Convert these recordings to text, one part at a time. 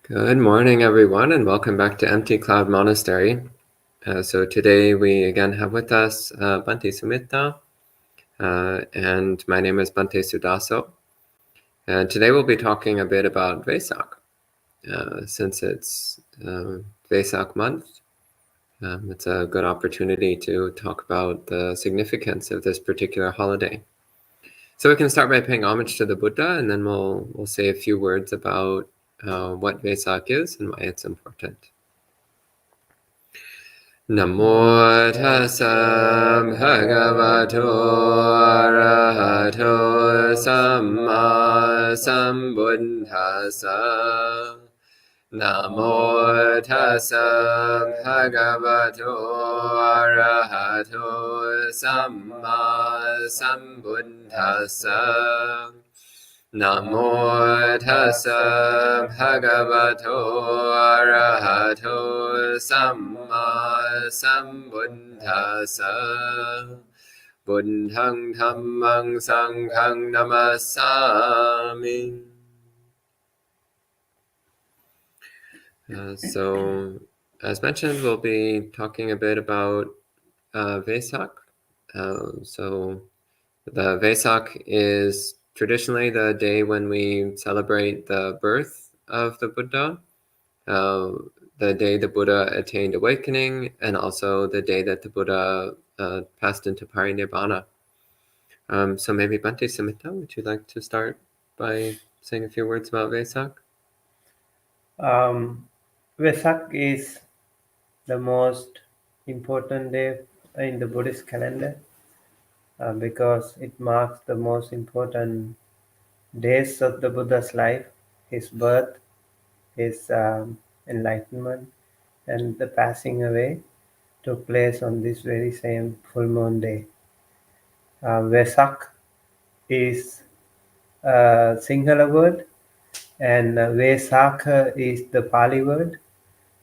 Good morning, everyone, and welcome back to Empty Cloud Monastery. So today we again have with us Bhante Sumita, and my name is Bhante Sudaso. And today we'll be talking a bit about Vesak, since it's Vesak month. It's a good opportunity to talk about the significance of this particular holiday. So we can start by paying homage to the Buddha, and then we'll say a few words about what Vesak is and why it's important. Namo tassa bhagavato arahato samma sambuddhassa. Namo tassa bhagavato arahato samma sambuddhassa. Namo tassa bhagavato arahato samma sambuddhassa. Buddhang dhammang sanghang namasami. So, as mentioned, we'll be talking a bit about Vesak. So, the Vesak is traditionally the day when we celebrate the birth of the Buddha, the day the Buddha attained awakening, and also the day that the Buddha passed into parinibbana. So maybe Bhante Sumita, would you like to start by saying a few words about Vesak? Vesak is the most important day in the Buddhist calendar because it marks the most important days of the Buddha's life, his birth, his enlightenment, and the passing away took place on this very same full moon day. Vesak is a Sinhala word, and Vesakha is the Pali word,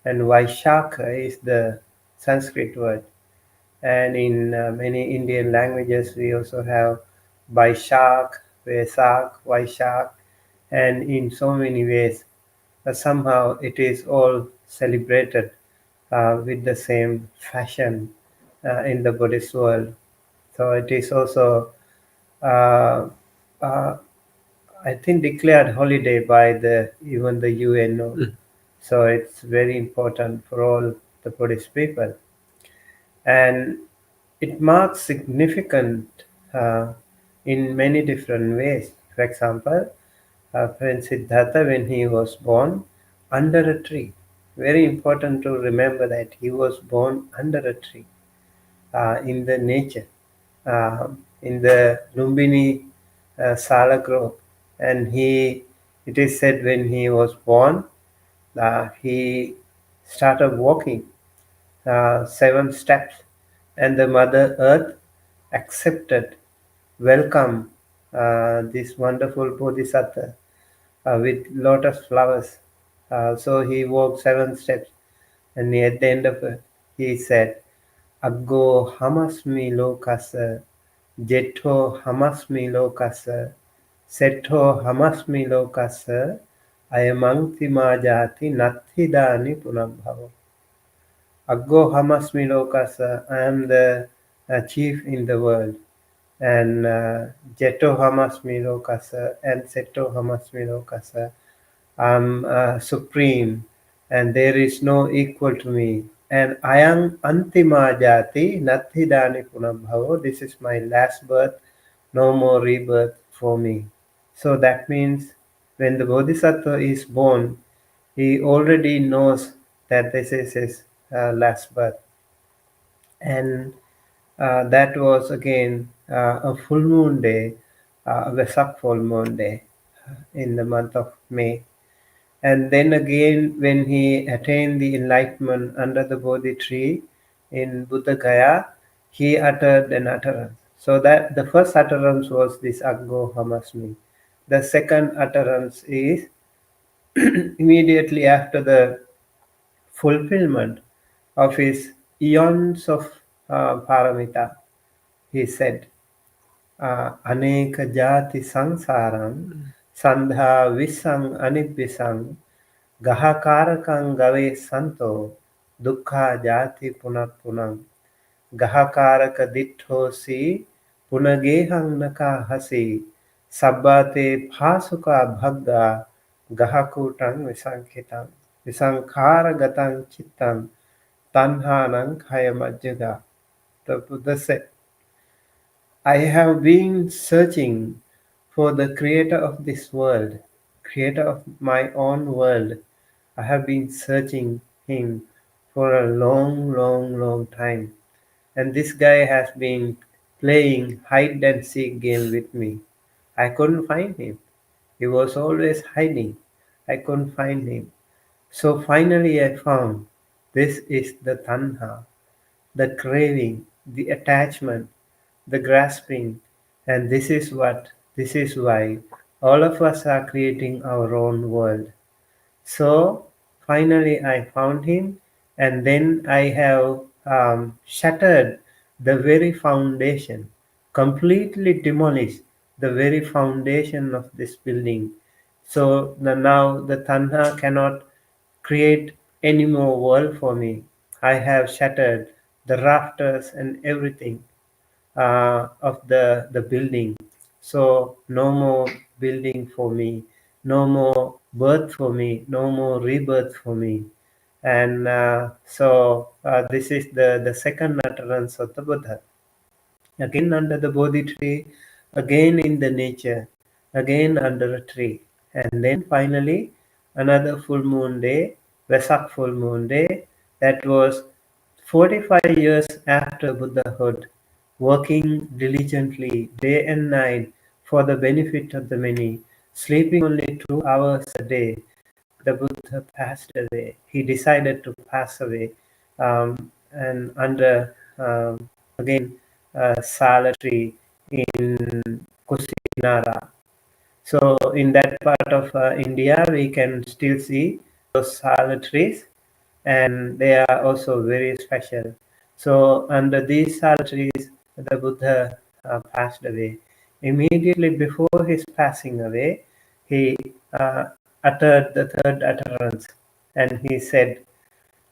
and Vaishakha is the Sanskrit word. And in many Indian languages, we also have Vaishak, Vesak, Vaishak, and in so many ways, somehow it is all celebrated with the same fashion in the Buddhist world. So it is also, uh, uh, I think, declared holiday by even the UNO. So it's very important for all the Buddhist people. And it marks significant in many different ways. For example, Prince Siddhartha, when he was born under a tree, very important to remember that he was born under a tree in the nature, in the Lumbini Sala Grove. And it is said when he was born, he started walking 7 steps, and the Mother Earth accepted, welcome this wonderful Bodhisattva with lotus flowers. So he walked 7 steps, and at the end of it, he said, Aggo hamasmi lokasa, jetho hamasmi lokasa, setho hamasmi lokasa, ayamangtima jati nathidani punabhava. Aggo hamasmi lokasa, I am the chief in the world. And Jeto hamasmi lokasa and Seto hamasmi lokasa. I'm supreme and there is no equal to me. And ayam antima jati nathidani punabhavo. This is my last birth, no more rebirth for me. So that means when the Bodhisattva is born, he already knows that this is his last birth. And that was again a full moon day, a Vesak full moon day in the month of May. And then again, when he attained the enlightenment under the Bodhi tree in Buddha Gaya, he uttered an utterance. So that the first utterance was this Aggo Hamasmi. The second utterance is immediately after the fulfillment of his eons of paramita. He said, Aneka jati sangsarang, sandha visang anibvisang, Gahakarakang gave santo dukkha jati punat punang. Gahakaraka dithosi punagehang nakahasi sabbate phasuka bhagga gahakutang visankhara gatang chittam tanhanang khayamajjaga. The Buddha said, I have been searching for the creator of this world, creator of my own world. I have been searching him for a long, long, long time. And this guy has been playing hide and seek game with me. I couldn't find him. He was always hiding. I couldn't find him. So finally I found this is the tanha, the craving, the attachment, the grasping, and this is why all of us are creating our own world. So finally, I found him, and then I have shattered the very foundation, completely demolished the very foundation of this building. So now the Tanha cannot create any more world for me. I have shattered the rafters and everything of the building. So no more building for me, no more birth for me, no more rebirth for me. And this is the second utterance of the Buddha. Again under the Bodhi tree, again in the nature, again under a tree. And then finally another full moon day, Vesak full moon day, that was 45 years after Buddhahood, working diligently day and night for the benefit of the many, sleeping only 2 hours a day, the Buddha passed away. He decided to pass away, and under again Sala tree in Kusinara. So in that part of India, we can still see those Sala trees, and they are also very special. So under these Sala trees, the Buddha passed away. Immediately before his passing away, he uh, uttered the third utterance, and he said,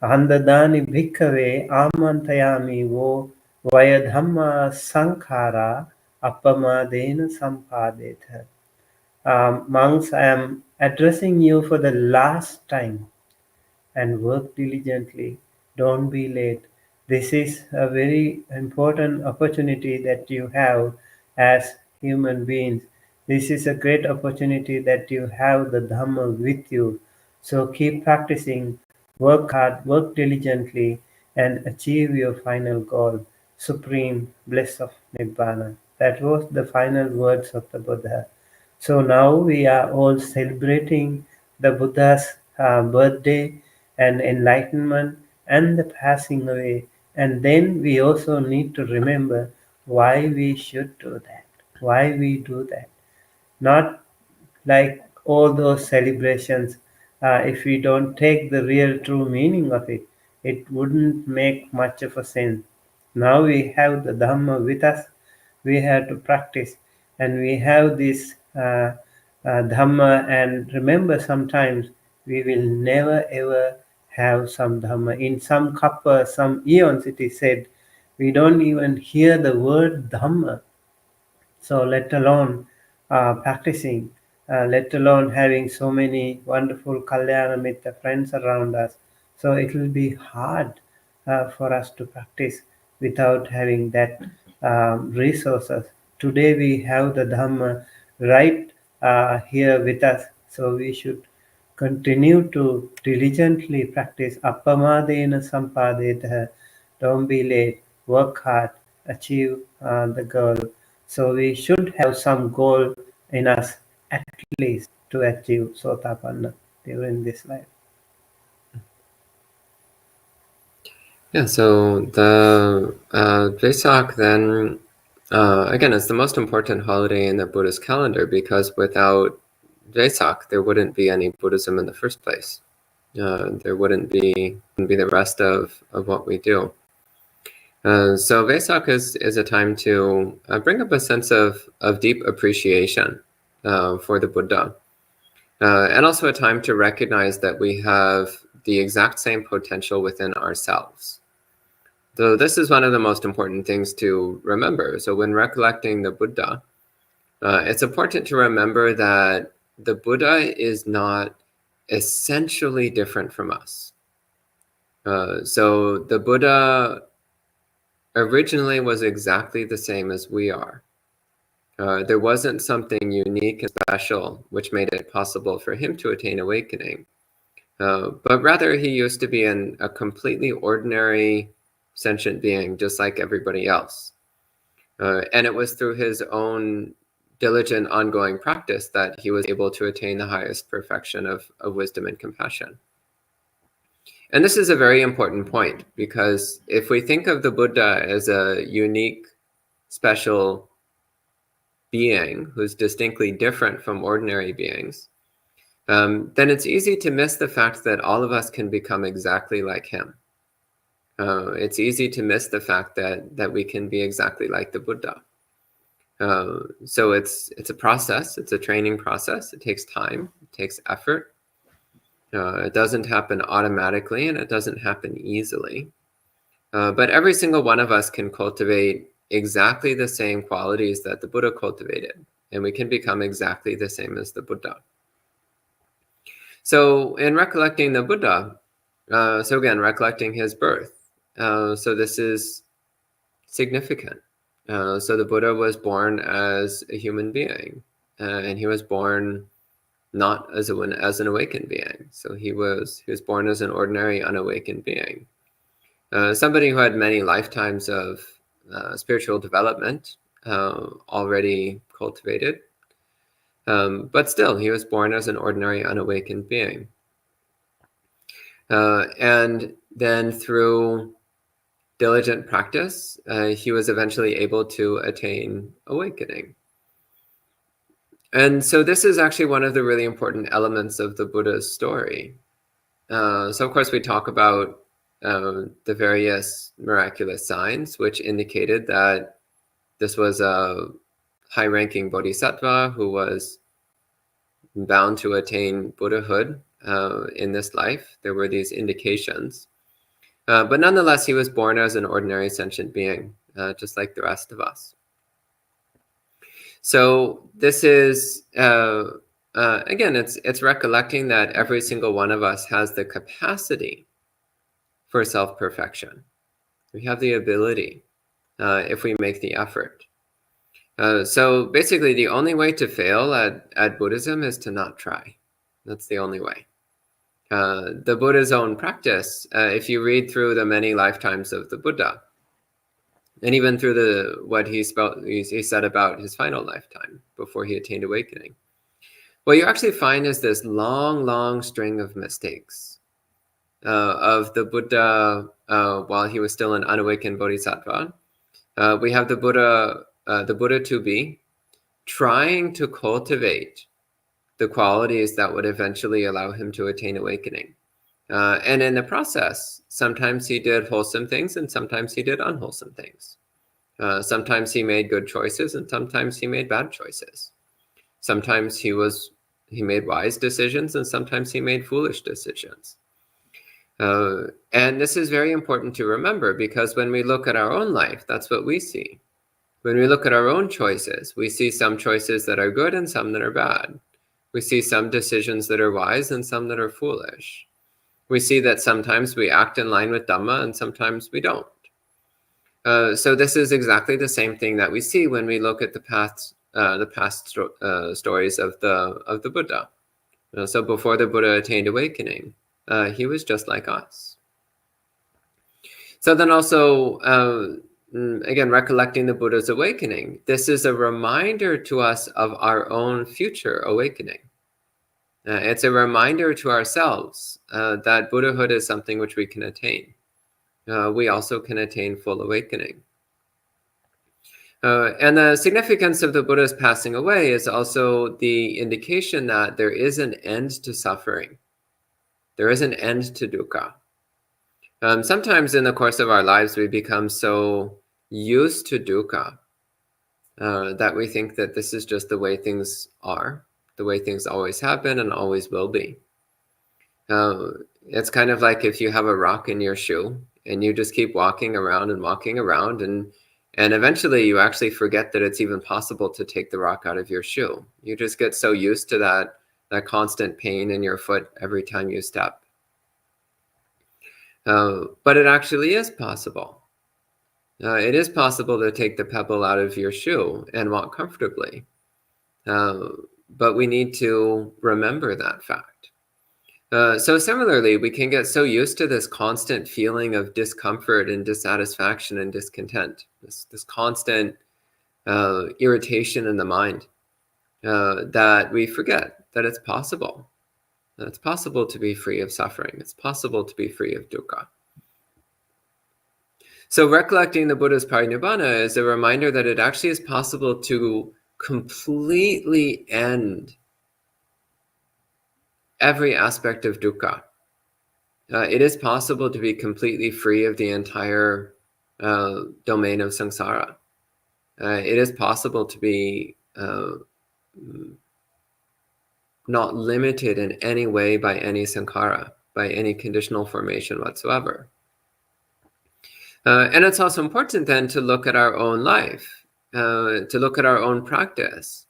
Andadani bhikkhave amantayami vo vayadhamma sankhara appamadena sampadetha. Monks, I am addressing you for the last time, and work diligently. Don't be late. This is a very important opportunity that you have as human beings. This is a great opportunity that you have the Dhamma with you. So keep practicing, work hard, work diligently, and achieve your final goal, supreme bliss of Nibbana. That was the final words of the Buddha. So now we are all celebrating the Buddha's birthday and enlightenment and the passing away. And then we also need to remember why we should do that, why we do that. Not like all those celebrations, if we don't take the real true meaning of it, it wouldn't make much of a sense. Now we have the Dhamma with us, we have to practice, and we have this Dhamma, and remember sometimes we will never ever have some Dhamma. In some kappa, some eons it is said, we don't even hear the word Dhamma. So let alone practicing, let alone having so many wonderful Kalyana Mitra friends around us. So it will be hard for us to practice without having that resources. Today we have the Dhamma right here with us. So we should continue to diligently practice appamadena sampadeta. Don't be late, work hard, achieve the goal. So we should have some goal in us at least to achieve Sotapanna during this life. Yeah, so the Vesak then, again, is the most important holiday in the Buddhist calendar because without Vesak, there wouldn't be any Buddhism in the first place. There wouldn't be the rest of what we do. So Vesak is a time to bring up a sense of deep appreciation for the Buddha. and also a time to recognize that we have the exact same potential within ourselves. So this is one of the most important things to remember. So when recollecting the Buddha, it's important to remember that the Buddha is not essentially different from us. So the Buddha originally was exactly the same as we are. There wasn't something unique and special which made it possible for him to attain awakening. But rather, he used to be a completely ordinary sentient being, just like everybody else. And it was through his own diligent ongoing practice that he was able to attain the highest perfection of wisdom and compassion. And this is a very important point, because if we think of the Buddha as a unique, special being who's distinctly different from ordinary beings, then it's easy to miss the fact that all of us can become exactly like him. It's easy to miss the fact that we can be exactly like the Buddha. So it's a process, it's a training process. It takes time, it takes effort. It doesn't happen automatically, and it doesn't happen easily. But every single one of us can cultivate exactly the same qualities that the Buddha cultivated, and we can become exactly the same as the Buddha. So in recollecting the Buddha, so again, recollecting his birth, so this is significant. So the Buddha was born as a human being, and he was born not as an awakened being. So he was born as an ordinary unawakened being. Somebody who had many lifetimes of spiritual development already cultivated. But still, he was born as an ordinary unawakened being. And then through diligent practice, he was eventually able to attain awakening. And so this is actually one of the really important elements of the Buddha's story. So of course we talk about the various miraculous signs which indicated that this was a high-ranking bodhisattva who was bound to attain Buddhahood in this life. There were these indications. But nonetheless, he was born as an ordinary sentient being, just like the rest of us. So this is, again, it's recollecting that every single one of us has the capacity for self-perfection. We have the ability if we make the effort. So basically, the only way to fail at Buddhism is to not try. That's the only way. The Buddha's own practice, if you read through the many lifetimes of the Buddha, and even through what he said about his final lifetime before he attained awakening, what you actually find is this long, long string of mistakes of the Buddha while he was still an unawakened bodhisattva. We have the Buddha to be trying to cultivate the qualities that would eventually allow him to attain awakening. And in the process, sometimes he did wholesome things and sometimes he did unwholesome things. Sometimes he made good choices and sometimes he made bad choices. Sometimes he made wise decisions and sometimes he made foolish decisions. And this is very important to remember, because when we look at our own life, that's what we see. When we look at our own choices, we see some choices that are good and some that are bad. We see some decisions that are wise and some that are foolish. We see that sometimes we act in line with Dhamma and sometimes we don't. So this is exactly the same thing that we see when we look at the past stories of the Buddha. So before the Buddha attained awakening, he was just like us. So then also, again, recollecting the Buddha's awakening, this is a reminder to us of our own future awakening. It's a reminder to ourselves that Buddhahood is something which we can attain. We also can attain full awakening. And the significance of the Buddha's passing away is also the indication that there is an end to suffering. There is an end to dukkha. Sometimes in the course of our lives, we become so used to dukkha that we think that this is just the way things are. the way things always have been and always will be. It's kind of like if you have a rock in your shoe and you just keep walking around and eventually you actually forget that it's even possible to take the rock out of your shoe. You just get so used to that constant pain in your foot every time you step. But it actually is possible. It is possible to take the pebble out of your shoe and walk comfortably. But we need to remember that fact. So similarly, we can get so used to this constant feeling of discomfort and dissatisfaction and discontent, this constant irritation in the mind, that we forget that it's possible. That it's possible to be free of suffering. It's possible to be free of dukkha. So recollecting the Buddha's parinibbana is a reminder that it actually is possible to completely end every aspect of dukkha. It is possible to be completely free of the entire domain of samsara. It is possible to be not limited in any way by any sankhara, by any conditional formation whatsoever. And it's also important then to look at our own life, to look at our own practice,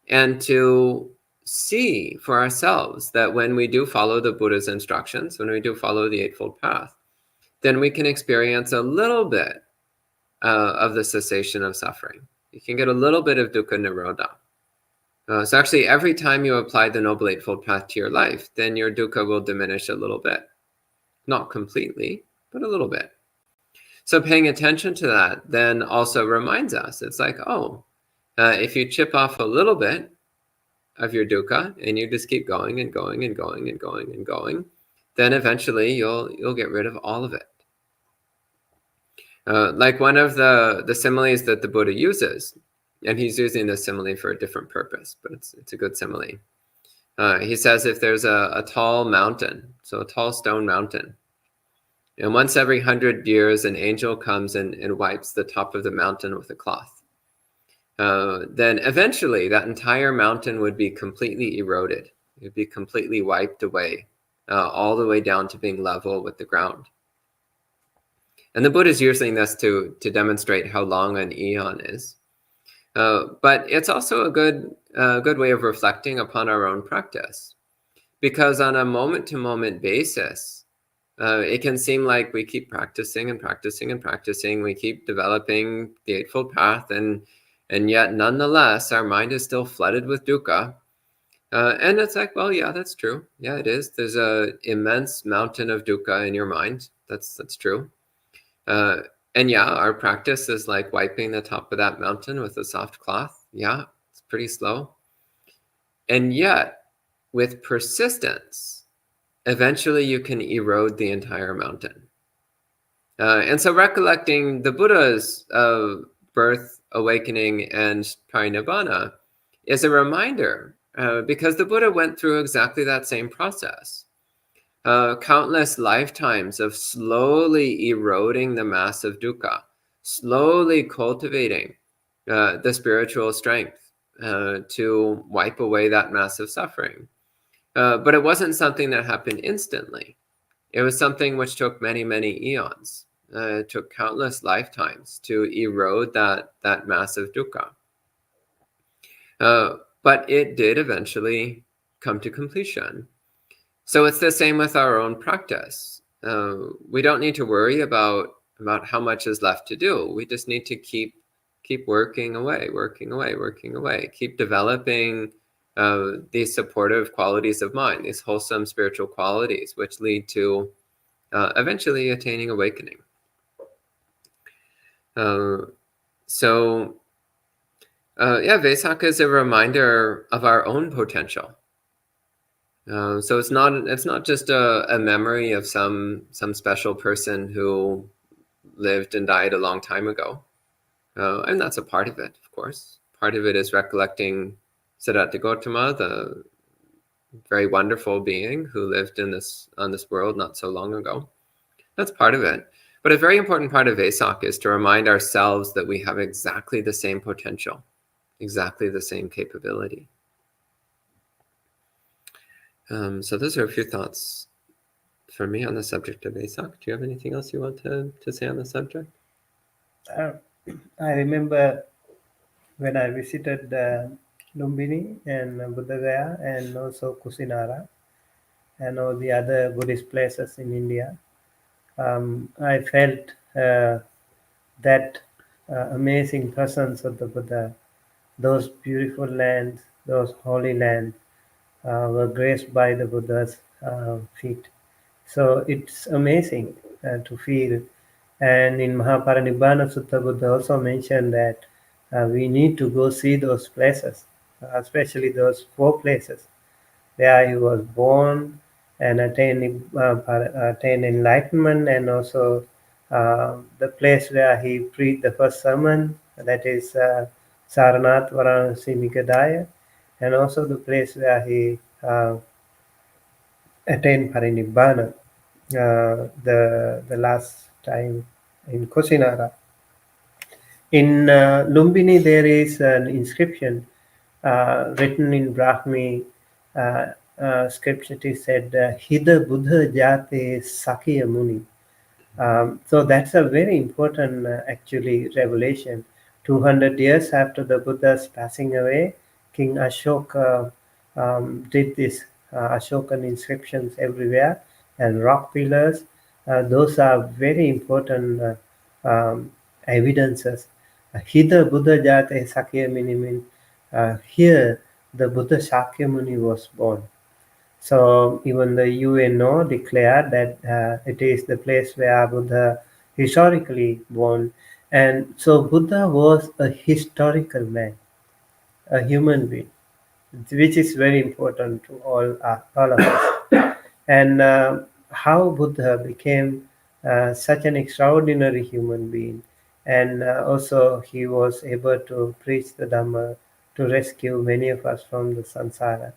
and to see for ourselves that when we do follow the Buddha's instructions, when we do follow the Eightfold Path, then we can experience a little bit of the cessation of suffering. You can get a little bit of dukkha nirodha. So actually, every time you apply the Noble Eightfold Path to your life, then your dukkha will diminish a little bit. Not completely, but a little bit. So paying attention to that then also reminds us, it's like, oh, if you chip off a little bit of your dukkha and you just keep going and going and going and going and going, then eventually you'll get rid of all of it. Like one of the similes that the Buddha uses, and he's using this simile for a different purpose, but it's a good simile. He says if there's a tall mountain, so a tall stone mountain, and once every 100 years an angel comes and wipes the top of the mountain with a cloth, then eventually that entire mountain would be completely eroded. It would be completely wiped away, all the way down to being level with the ground. And the Buddha is using this to demonstrate how long an eon is. But it's also a good way of reflecting upon our own practice. Because on a moment-to-moment basis, it can seem like we keep practicing and practicing and practicing. We keep developing the Eightfold Path, and yet nonetheless, our mind is still flooded with dukkha. And it's like, well, yeah, that's true. Yeah, it is. There's an immense mountain of dukkha in your mind. That's true. And yeah, our practice is like wiping the top of that mountain with a soft cloth. Yeah, it's pretty slow. And yet, with persistence, eventually you can erode the entire mountain. And so recollecting the Buddha's birth, awakening, and parinibbana is a reminder, because the Buddha went through exactly that same process. Countless lifetimes of slowly eroding the mass of dukkha, slowly cultivating the spiritual strength to wipe away that mass of suffering. But it wasn't something that happened instantly. It was something which took many, many eons. It took countless lifetimes to erode that mass of dukkha. But it did eventually come to completion. So it's the same with our own practice. We don't need to worry about how much is left to do. We just need to keep working away, keep developing these supportive qualities of mind, these wholesome spiritual qualities, which lead to eventually attaining awakening. Vesak is a reminder of our own potential. So it's not just a memory of some special person who lived and died a long time ago, and that's a part of it, of course. Part of it is recollecting Siddhartha Gautama, the very wonderful being who lived on this world not so long ago. That's part of it. But a very important part of Vesak is to remind ourselves that we have exactly the same potential, exactly the same capability. So those are a few thoughts for me on the subject of Vesak. Do you have anything else you want to say on the subject? Uh, I remember when I visited Lumbini and Buddha Gaya and also Kusinara and all the other Buddhist places in India. I felt that amazing presence of the Buddha. Those beautiful lands, those holy lands, were graced by the Buddha's feet. So it's amazing to feel. And in Mahaparinibbana Sutta, Buddha also mentioned that we need to go see those places, especially those four places where he was born and attained enlightenment, and also the place where he preached the first sermon, that is Saranath Varanasi Nikadaya, and also the place where he attained Parinibbana the last time in Kusinara. In Lumbini, there is an inscription written in Brahmi script. It is said, "Hida Buddha Jate Sakya Muni." So that's a very important, actually, revelation. 200 years after the Buddha's passing away, King Ashoka did this Ashokan inscriptions everywhere and rock pillars. Those are very important evidences. Hida Buddha Jate Sakya Muni means here the Buddha Shakyamuni was born. So even the UNO declared that it is the place where Buddha historically born. And so Buddha was a historical man, a human being, which is very important to all of us. And how Buddha became such an extraordinary human being. And also he was able to preach the Dhamma to rescue many of us from the samsara.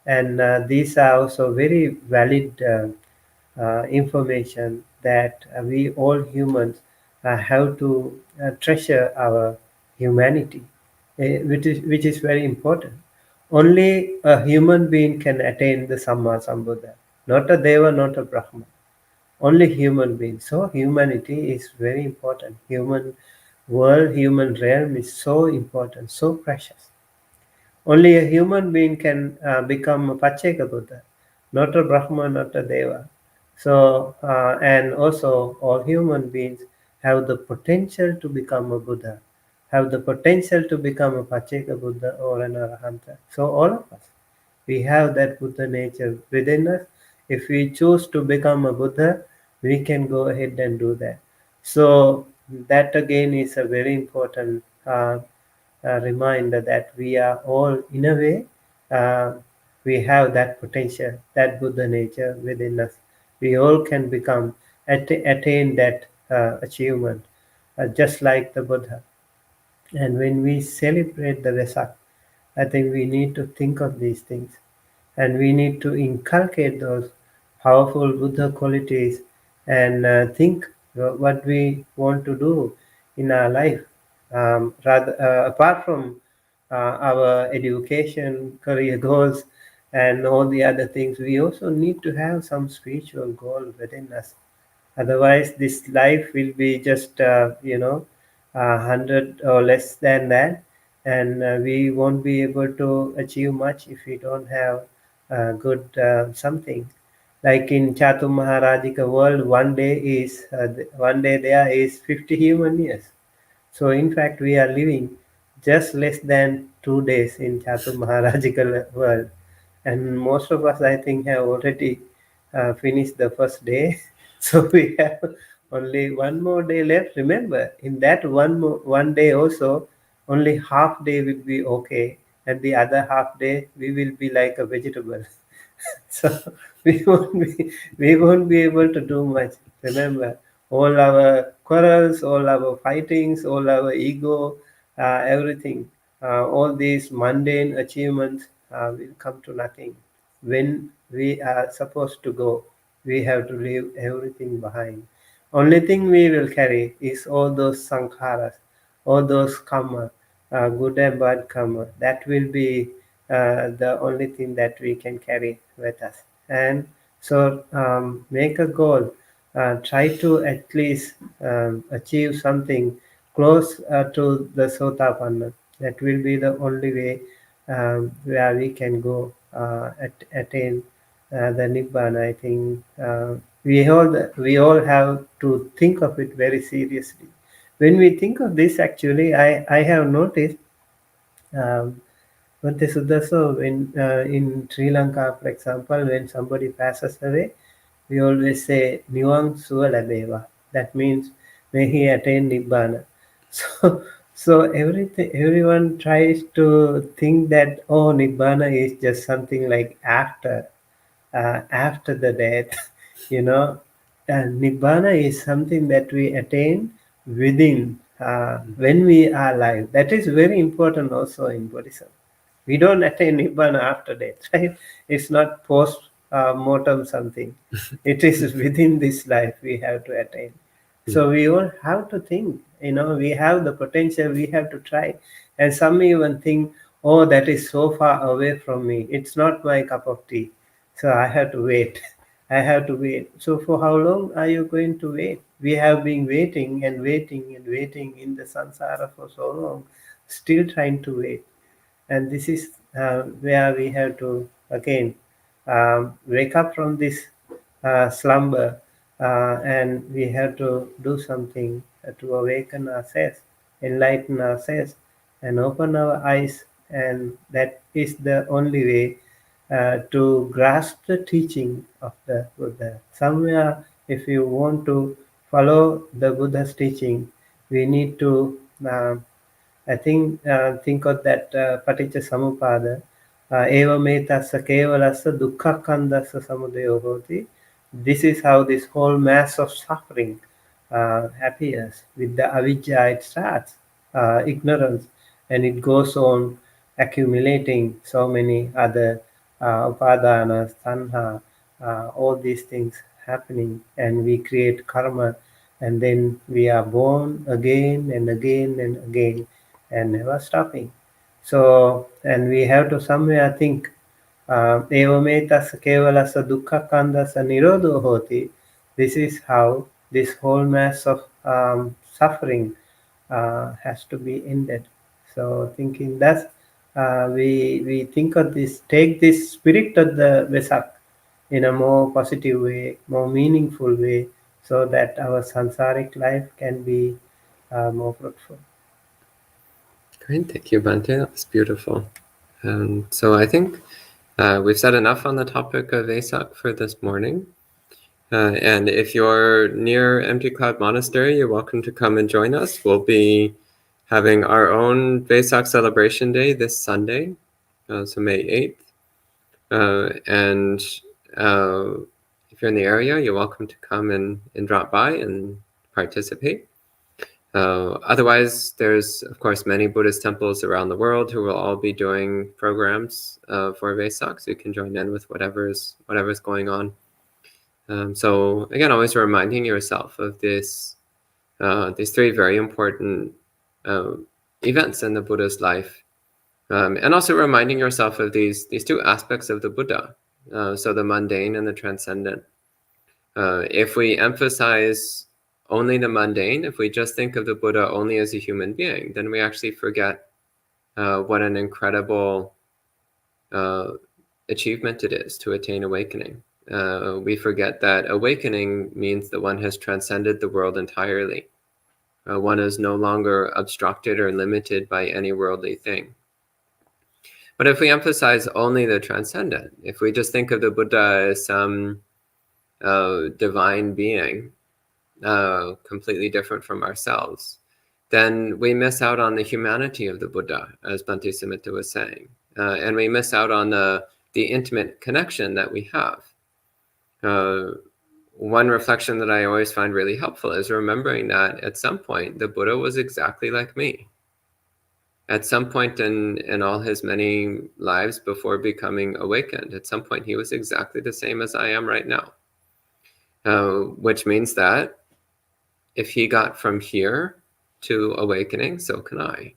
And these are also very valid information that we all humans have to treasure our humanity, which is very important. Only a human being can attain the Samma Sambuddha, not a Deva, not a Brahma. Only human beings. So humanity is very important. Human world, human realm is so important, so precious. Only a human being can become a Pacheka Buddha, not a Brahma, not a Deva. So, and also all human beings have the potential to become a Buddha, have the potential to become a Pacheka Buddha or an Arahanta. So all of us, we have that Buddha nature within us. If we choose to become a Buddha, we can go ahead and do that. So that again is a very important reminder that we are all, in a way, uh, we have that potential, that Buddha nature within us. We all can become, attain that achievement, just like the Buddha. And when we celebrate the Vesak, I think we need to think of these things, and we need to inculcate those powerful Buddha qualities and think what we want to do in our life. Rather, apart from our education, career goals, and all the other things, we also need to have some spiritual goal within us. Otherwise, this life will be just, 100 or less than that, and we won't be able to achieve much if we don't have good something. Like in Chatur Maharajika world, one day there is 50 human years. So in fact, we are living just less than 2 days in Chatur Maharajika world, and most of us, I think, have already finished the first day. So we have only one more day left. Remember, in that one day also, only half day will be okay, and the other half day we will be like a vegetable. So we won't be able to do much. Remember, all our quarrels, all our fightings, all our ego, everything, all these mundane achievements will come to nothing. When we are supposed to go, we have to leave everything behind. Only thing we will carry is all those sankharas, all those karma, good and bad karma. That will be the only thing that we can carry with us. And so make a goal, try to at least achieve something close to the Sotapanna. That will be the only way where we can go attain the Nibbana. I think we all have to think of it very seriously. When we think of this, actually, I have noticed um, but this is also in Sri Lanka, for example, when somebody passes away, we always say Niwang Suva Labeva. That means may he attain Nibbana. So everyone tries to think that oh Nibbana is just something like after the death, you know. Nibbana is something that we attain within when we are alive. That is very important also in Buddhism. We don't attain Nibbana after death, right? It's not post mortem something. It is within this life we have to attain. So we all have to think, we have the potential, we have to try. And some even think, oh, that is so far away from me. It's not my cup of tea. So I have to wait. I have to wait. So for how long are you going to wait? We have been waiting and waiting and waiting in the samsara for so long, still trying to wait. And this is where we have to again wake up from this slumber, and we have to do something to awaken ourselves, enlighten ourselves, and open our eyes. And that is the only way to grasp the teaching of the Buddha. Somewhere, if you want to follow the Buddha's teaching, we need to think of that paticca samuppada. Evametassa kevalassa dukkakandassa samudayo hoti. This is how this whole mass of suffering appears. With the avijja it starts, ignorance, and it goes on accumulating so many other upadana, tanha, all these things happening, and we create karma, and then we are born again and again and again and never stopping. So, and we have to somewhere think, evametas kevalasa dukkha kandasa nirodho hoti. This is how this whole mass of suffering has to be ended. So, thinking that we think of this, take this spirit of the Vesak in a more positive way, more meaningful way, so that our sansaric life can be more fruitful. Great, thank you, Bante. That was beautiful. So I think we've said enough on the topic of Vesak for this morning. And if you're near Empty Cloud Monastery, you're welcome to come and join us. We'll be having our own Vesak celebration day this Sunday, so May 8th. And if you're in the area, you're welcome to come and drop by and participate. Otherwise, there's, of course, many Buddhist temples around the world who will all be doing programs for Vesak, so you can join in with whatever's going on. So again, always reminding yourself of these three very important events in the Buddha's life, and also reminding yourself of these two aspects of the Buddha, so the mundane and the transcendent. If we emphasize only the mundane, if we just think of the Buddha only as a human being, then we actually forget what an incredible achievement it is to attain awakening. We forget that awakening means that one has transcended the world entirely. One is no longer obstructed or limited by any worldly thing. But if we emphasize only the transcendent, if we just think of the Buddha as some divine being, completely different from ourselves, then we miss out on the humanity of the Buddha, as Bhante Sumita was saying. And we miss out on the intimate connection that we have. One reflection that I always find really helpful is remembering that at some point, the Buddha was exactly like me. At some point in all his many lives before becoming awakened, at some point he was exactly the same as I am right now. Which means that if he got from here to awakening, so can I.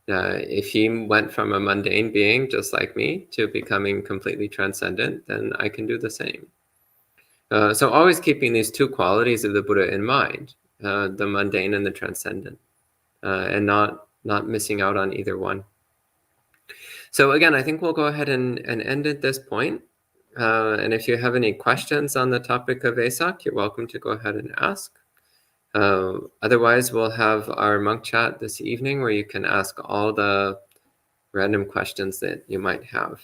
If he went from a mundane being just like me to becoming completely transcendent, then I can do the same. So always keeping these two qualities of the Buddha in mind, the mundane and the transcendent, and not missing out on either one. So again, I think we'll go ahead and end at this point. And if you have any questions on the topic of Vesak, you're welcome to go ahead and ask. Otherwise, we'll have our monk chat this evening where you can ask all the random questions that you might have.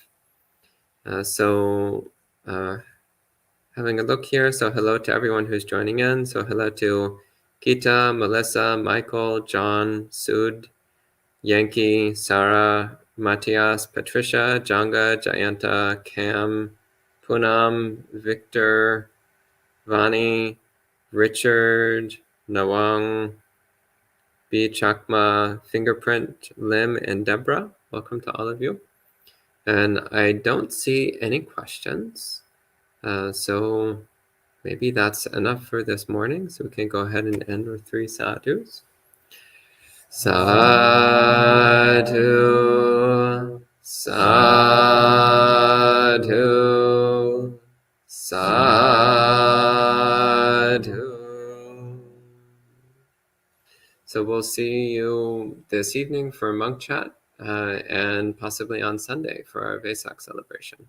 Having a look here. So hello to everyone who's joining in. So hello to Kita, Melissa, Michael, John, Sud, Yankee, Sarah, Matthias, Patricia, Janga, Jayanta, Cam, Punam, Victor, Vani, Richard, Nawang, B. Chakma, Fingerprint, Lim, and Deborah. Welcome to all of you. And I don't see any questions. So maybe that's enough for this morning. So we can go ahead and end with 3 sadhus. Sadhu, sadhu, sadhu. So we'll see you this evening for monk chat and possibly on Sunday for our Vesak celebration.